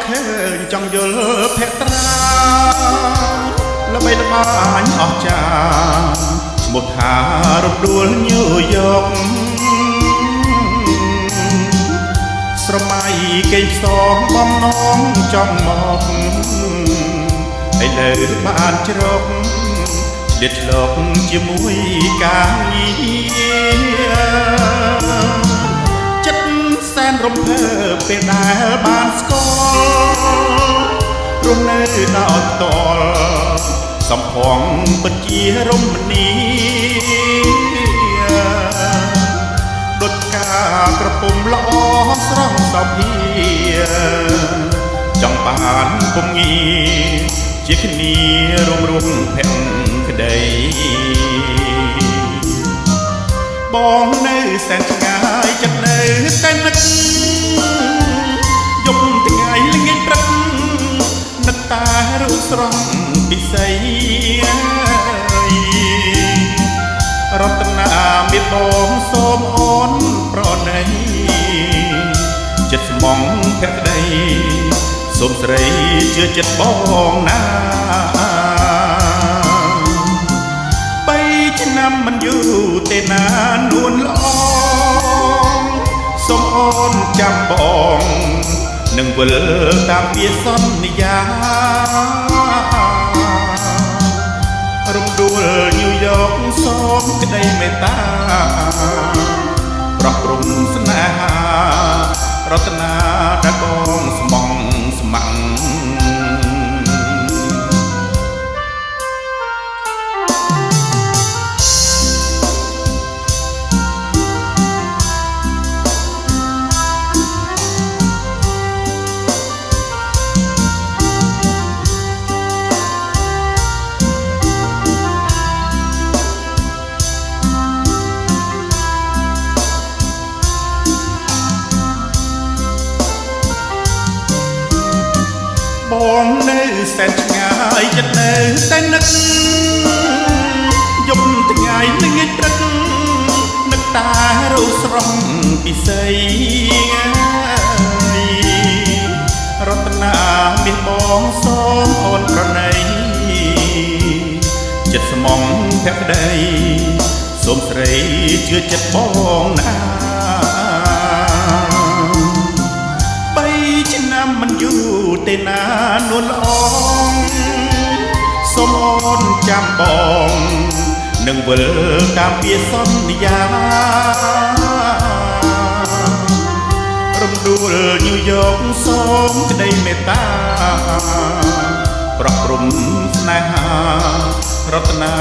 ឃើញចង់យល់ភក្ត្រាល្បីល្បាញអស់ចាឈ្មោះថារំដួលញូយកស្រមៃគេផ្សងបំណងចំមកឥឡូវបានជ្រកឆ្លៀតឆ្លុកជាមួយកាងារចិត្តសែនរំភើបពេលដែលបានស្គាល់រស់នៅដល់តលសំផងពិតជារមណីដូចការក្រពុំល្អស្រស់សោភាចង់បានពុំងារជាគ្នារួមភក្តី បងនៅសែនឆ្ងាយចិត្តនៅតែនឹកយប់ថ្ងៃល្ងាចព្រឹកនឹកតារូបស្រស់ពិសីរតនាមេបងសូមអូនប្រណីចិត្តស្មងភក្តីសូមស្រីជឿចិត្តបងណាឆ្នាំមិនយូរទេណានួនល្អសូមអូនចាំបងនឹងវិលតាមវាសន្យារំដួលញូវយកសូមក្តីមេត្តាប្រោះព្រំស្នេហារតនាដែលបងស្មងស្ម័គ្របងនៅសែនឆ្ងាយចិត្តនៅតែនឹកយប់ថ្ងៃល្ងាចព្រឹកនឹកតារូបស្រស់ពិសីរតនាមានបងសូមអូនប្រណីចិត្តស្មងភក្តីសូមស្រីជឿចិត្តបងណាឆ្នាំមិនយូរទេណានួនល្អសូមអូនចាំបងនឹងវិលតាមវាសន្យារំដួលញូវយកសូមក្តីមេត្តាប្រោះព្រំស្នេហារតនា